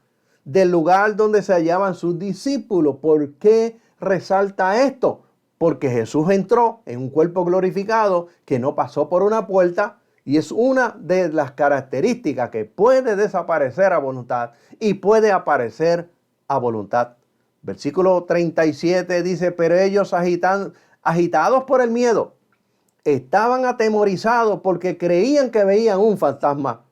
S1: del lugar donde se hallaban sus discípulos. ¿Por qué resalta esto? Porque Jesús entró en un cuerpo glorificado que no pasó por una puerta y es una de las características que puede desaparecer a voluntad y puede aparecer a voluntad. Versículo 37 dice, pero ellos agitados por el miedo, estaban atemorizados porque creían que veían un fantasma.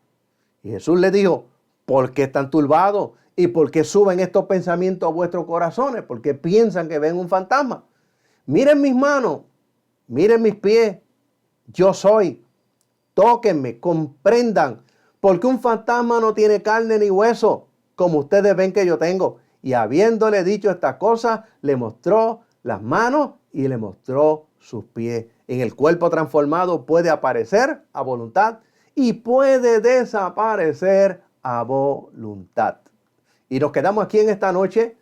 S1: Y Jesús les dijo, ¿por qué están turbados? ¿Y por qué suben estos pensamientos a vuestros corazones? Porque piensan que ven un fantasma. Miren mis manos, miren mis pies, yo soy. Tóquenme, comprendan, porque un fantasma no tiene carne ni hueso, como ustedes ven que yo tengo. Y habiéndole dicho estas cosas, le mostró las manos y le mostró sus pies. En el cuerpo transformado puede aparecer a voluntad y puede desaparecer a voluntad. Y nos quedamos aquí en esta noche.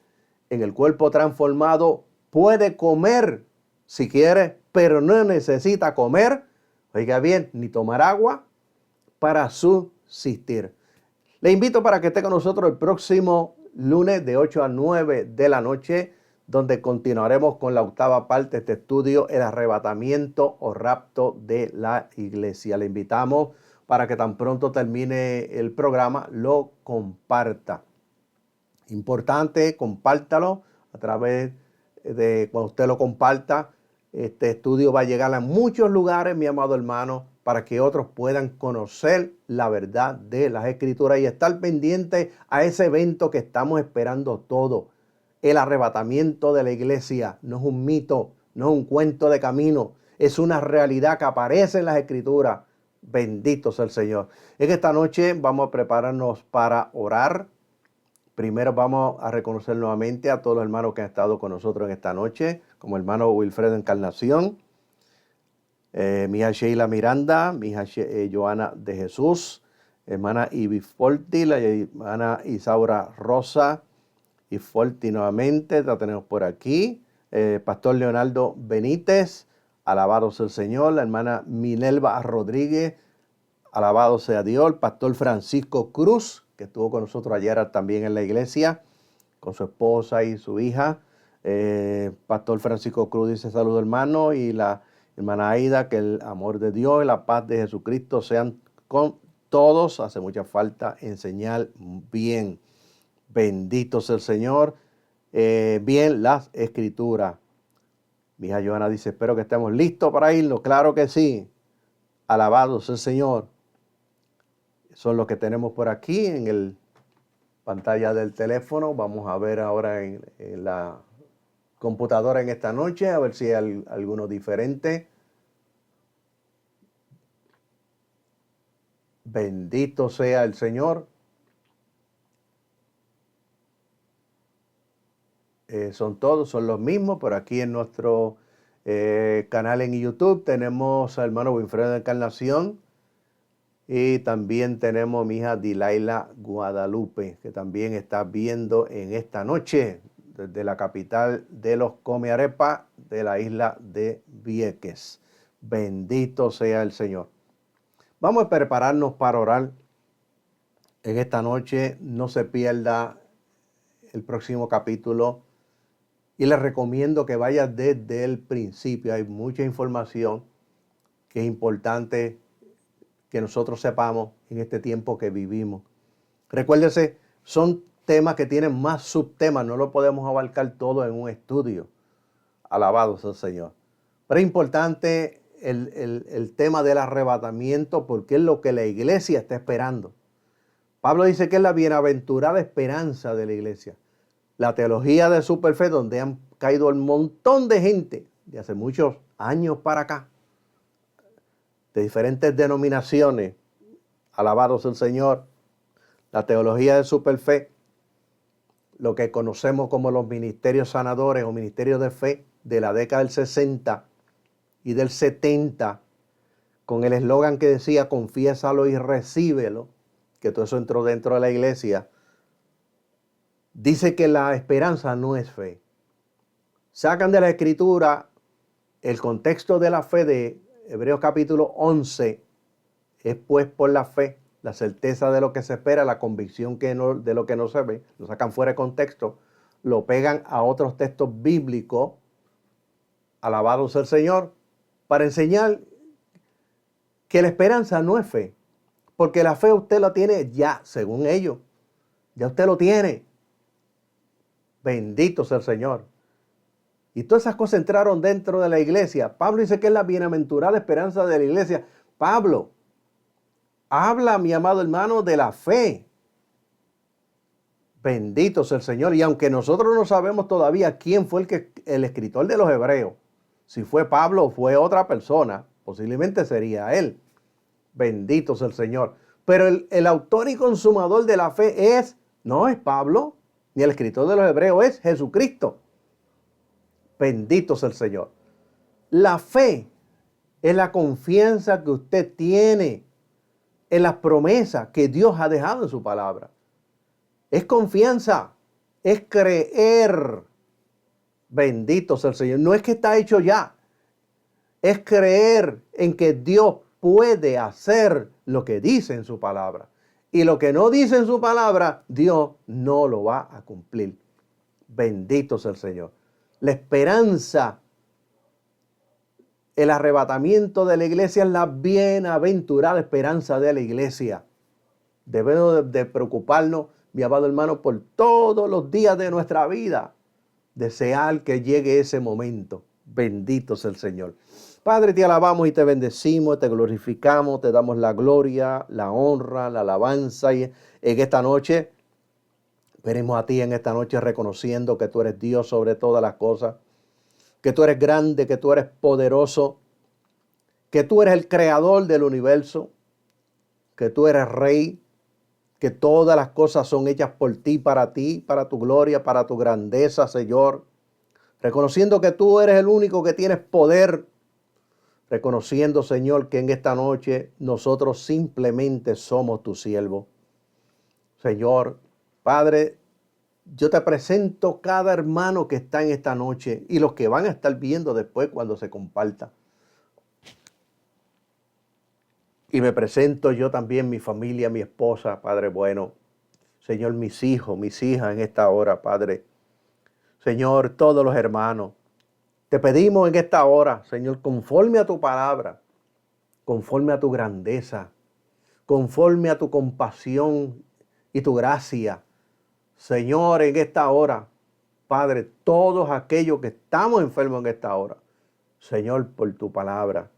S1: En el cuerpo transformado puede comer si quiere, pero no necesita comer, oiga bien, ni tomar agua para subsistir. Le invito para que esté con nosotros el próximo lunes de 8 a 9 de la noche, donde continuaremos con la octava parte de este estudio, el arrebatamiento o rapto de la iglesia. Le invitamos para que tan pronto termine el programa, lo comparta. Importante, compártalo a través de cuando usted lo comparta. Este estudio va a llegar a muchos lugares, mi amado hermano, para que otros puedan conocer la verdad de las Escrituras y estar pendientes a ese evento que estamos esperando todo. El arrebatamiento de la iglesia no es un mito, no es un cuento de camino, es una realidad que aparece en las Escrituras. Bendito sea el Señor. En esta noche vamos a prepararnos para orar. Primero vamos a reconocer nuevamente a todos los hermanos que han estado con nosotros en esta noche, como hermano Wilfredo Encarnación, mi hija Sheila Miranda, mi hija Joana de Jesús, hermana Ivy Forti, la hermana Isaura Rosa y Forti nuevamente, la tenemos por aquí, pastor Leonardo Benítez, alabado sea el Señor, la hermana Minelva Rodríguez, alabado sea Dios, el pastor Francisco Cruz, que estuvo con nosotros ayer también en la iglesia, con su esposa y su hija. Pastor Francisco Cruz dice saludo hermano, y la hermana Aida, que el amor de Dios y la paz de Jesucristo sean con todos. Hace mucha falta enseñar bien. Bendito sea el Señor. Bien las Escrituras. Mi hija Joana dice, espero que estemos listos para irnos. Claro que sí. Alabado sea el Señor. Son los que tenemos por aquí en el pantalla del teléfono. Vamos a ver ahora en la computadora en esta noche, a ver si hay alguno diferente. Bendito sea el Señor. Son todos, son los mismos, pero aquí en nuestro canal en YouTube tenemos al hermano Wilfredo de Encarnación. Y también tenemos a mi hija Dilaila Guadalupe, que también está viendo en esta noche desde la capital de los Come Arepa de la isla de Vieques. Bendito sea el Señor. Vamos a prepararnos para orar en esta noche. No se pierda el próximo capítulo y les recomiendo que vaya desde el principio. Hay mucha información que es importante que nosotros sepamos en este tiempo que vivimos. Recuérdese, son temas que tienen más subtemas, no lo podemos abarcar todo en un estudio. Alabado sea el Señor. Pero es importante el tema del arrebatamiento porque es lo que la iglesia está esperando. Pablo dice que es la bienaventurada esperanza de la iglesia. La teología de superfe, donde han caído un montón de gente de hace muchos años para acá, de diferentes denominaciones, alabados el Señor. La teología de superfe, lo que conocemos como los ministerios sanadores o ministerios de fe de la década del 60 y del 70, con el eslogan que decía confiésalo y recíbelo, que todo eso entró dentro de la iglesia, dice que la esperanza no es fe. Sacan de la escritura el contexto de la fe de Hebreos capítulo 11, es pues por la fe, la certeza de lo que se espera, la convicción de lo que no se ve, lo sacan fuera de contexto, lo pegan a otros textos bíblicos, alabado sea el Señor, para enseñar que la esperanza no es fe, porque la fe usted la tiene ya, según ellos, ya usted lo tiene. Bendito sea el Señor. Y todas esas cosas entraron dentro de la iglesia. Pablo dice que es la bienaventurada esperanza de la iglesia. Pablo, habla, mi amado hermano, de la fe. Bendito sea el Señor. Y aunque nosotros no sabemos todavía quién fue el escritor de los Hebreos, si fue Pablo o fue otra persona, posiblemente sería él. Bendito sea el Señor. Pero el autor y consumador de la fe no es Pablo, ni el escritor de los Hebreos, es Jesucristo. Bendito sea el Señor. La fe es la confianza que usted tiene en las promesas que Dios ha dejado en su palabra. Es confianza, es creer. Bendito sea el Señor. No es que está hecho ya. Es creer en que Dios puede hacer lo que dice en su palabra. Y lo que no dice en su palabra, Dios no lo va a cumplir. Bendito sea el Señor. La esperanza, el arrebatamiento de la iglesia es la bienaventurada esperanza de la iglesia. Debemos de preocuparnos, mi amado hermano, por todos los días de nuestra vida. Desear que llegue ese momento. Bendito sea el Señor. Padre, te alabamos y te bendecimos, te glorificamos, te damos la gloria, la honra, la alabanza. Y en esta noche, venimos a ti en esta noche reconociendo que tú eres Dios sobre todas las cosas, que tú eres grande, que tú eres poderoso, que tú eres el creador del universo, que tú eres rey, que todas las cosas son hechas por ti, para tu gloria, para tu grandeza, Señor. Reconociendo que tú eres el único que tienes poder. Reconociendo, Señor, que en esta noche nosotros simplemente somos tus siervos. Señor, Padre, yo te presento cada hermano que está en esta noche y los que van a estar viendo después cuando se comparta. Y me presento yo también, mi familia, mi esposa, Padre bueno. Señor, mis hijos, mis hijas en esta hora, Padre. Señor, todos los hermanos. Te pedimos en esta hora, Señor, conforme a tu palabra, conforme a tu grandeza, conforme a tu compasión y tu gracia. Señor, en esta hora, Padre, todos aquellos que estamos enfermos en esta hora, Señor, por tu palabra.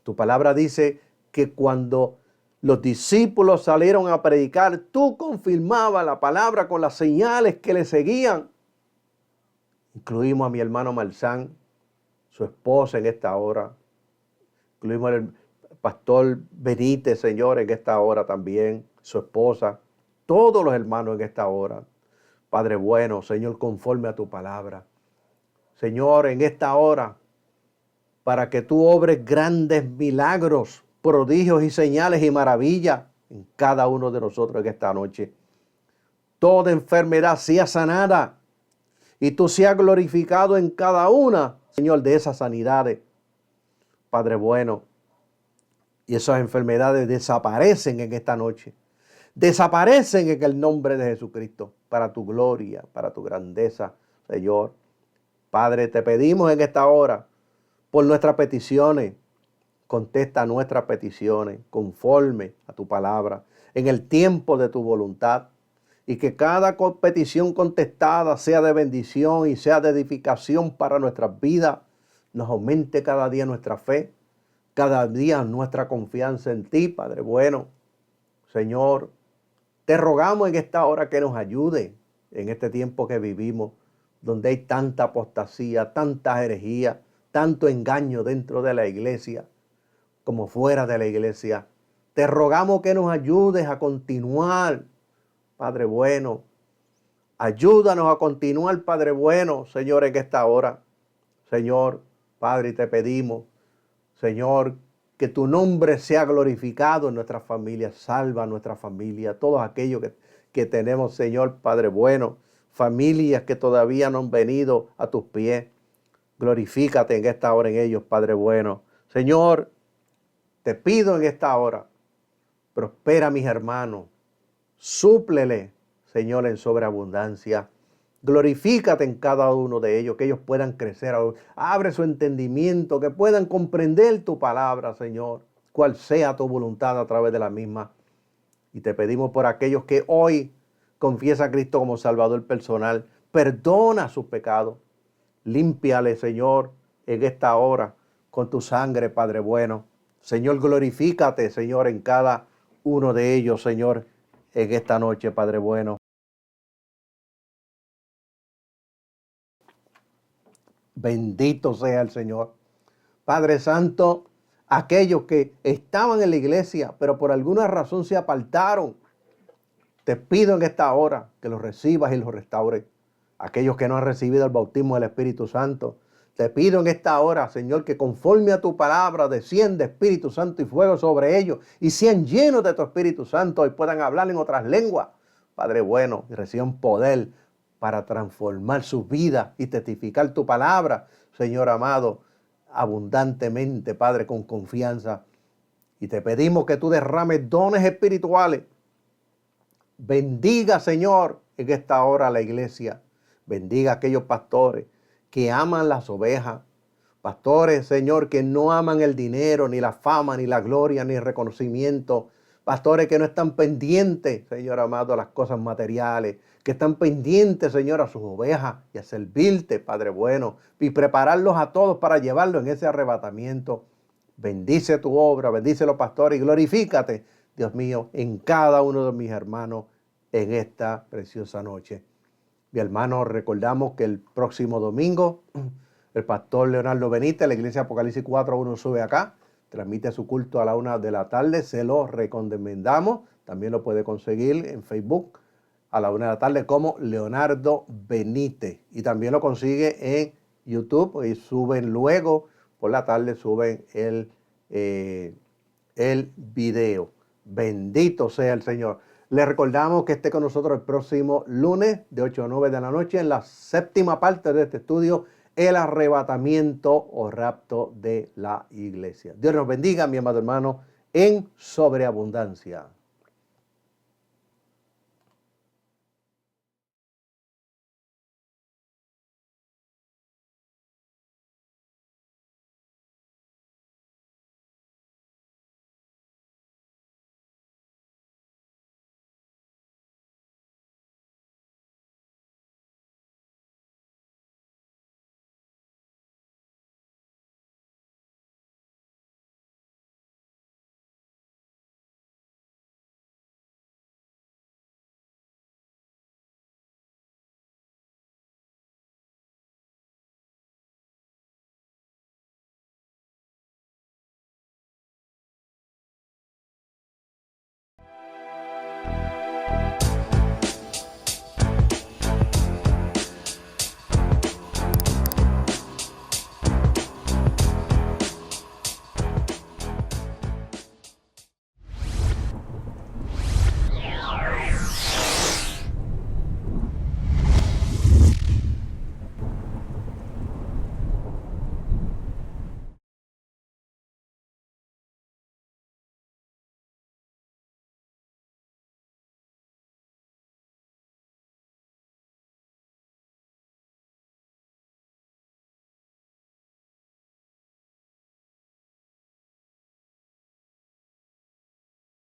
S1: Tu palabra dice que cuando los discípulos salieron a predicar, tú confirmabas la palabra con las señales que le seguían. Incluimos a mi hermano Marzán, su esposa en esta hora. Incluimos al pastor Benítez, Señor, en esta hora también, su esposa. Todos los hermanos en esta hora. Padre bueno, Señor, conforme a tu palabra. Señor, en esta hora, para que tú obres grandes milagros, prodigios y señales y maravillas en cada uno de nosotros en esta noche. Toda enfermedad sea sanada y tú seas glorificado en cada una, Señor, de esas sanidades. Padre bueno, y esas enfermedades desaparecen en esta noche. Desaparecen en el nombre de Jesucristo, para tu gloria, para tu grandeza, Señor. Padre, te pedimos en esta hora por nuestras peticiones. Contesta nuestras peticiones conforme a tu palabra, en el tiempo de tu voluntad. Y que cada petición contestada sea de bendición y sea de edificación para nuestras vidas. Nos aumente cada día nuestra fe, cada día nuestra confianza en ti, Padre bueno. Señor, te rogamos en esta hora que nos ayude en este tiempo que vivimos, donde hay tanta apostasía, tanta herejía, tanto engaño dentro de la iglesia como fuera de la iglesia. Te rogamos que nos ayudes a continuar, Padre bueno. Ayúdanos a continuar, Padre bueno, Señor, en esta hora. Señor, Padre, te pedimos, Señor, que tu nombre sea glorificado en nuestra familia. Salva a nuestra familia, todos aquellos que tenemos, Señor, Padre bueno, familias que todavía no han venido a tus pies. Glorifícate en esta hora en ellos, Padre bueno. Señor, te pido en esta hora, prospera a mis hermanos, súplele, Señor, en sobreabundancia. Glorifícate en cada uno de ellos, que ellos puedan crecer. Abre su entendimiento, que puedan comprender tu palabra, Señor, cual sea tu voluntad a través de la misma. Y te pedimos por aquellos que hoy confiesan a Cristo como Salvador personal. Perdona sus pecados. Límpiale, Señor, en esta hora con tu sangre, Padre bueno. Señor, glorifícate, Señor, en cada uno de ellos, Señor, en esta noche, Padre bueno. Bendito sea el Señor. Padre Santo, aquellos que estaban en la iglesia, pero por alguna razón se apartaron, te pido en esta hora que los recibas y los restaures. Aquellos que no han recibido el bautismo del Espíritu Santo, te pido en esta hora, Señor, que conforme a tu palabra desciende Espíritu Santo y fuego sobre ellos y sean llenos de tu Espíritu Santo y puedan hablar en otras lenguas. Padre bueno, y reciban poder para transformar sus vidas y testificar tu palabra, Señor amado, abundantemente, Padre, con confianza. Y te pedimos que tú derrames dones espirituales. Bendiga, Señor, en esta hora la iglesia. Bendiga a aquellos pastores que aman las ovejas. Pastores, Señor, que no aman el dinero, ni la fama, ni la gloria, ni el reconocimiento. Pastores que no están pendientes, Señor amado, a las cosas materiales. Que están pendientes, Señor, a sus ovejas y a servirte, Padre bueno. Y prepararlos a todos para llevarlos en ese arrebatamiento. Bendice tu obra, bendice los pastores y glorifícate, Dios mío, en cada uno de mis hermanos en esta preciosa noche. Mi hermano, recordamos que el próximo domingo el pastor Leonardo Benítez, la iglesia Apocalipsis 4.1 sube acá, transmite su culto a la 1 de la tarde, se lo recomendamos. También lo puede conseguir en Facebook a la 1 de la tarde como Leonardo Benítez. Y también lo consigue en YouTube y suben luego, por la tarde suben el video. Bendito sea el Señor. Le recordamos que esté con nosotros el próximo lunes de 8 a 9 de la noche en la séptima parte de este estudio, el arrebatamiento o rapto de la iglesia. Dios nos bendiga, mi amado hermano, en sobreabundancia.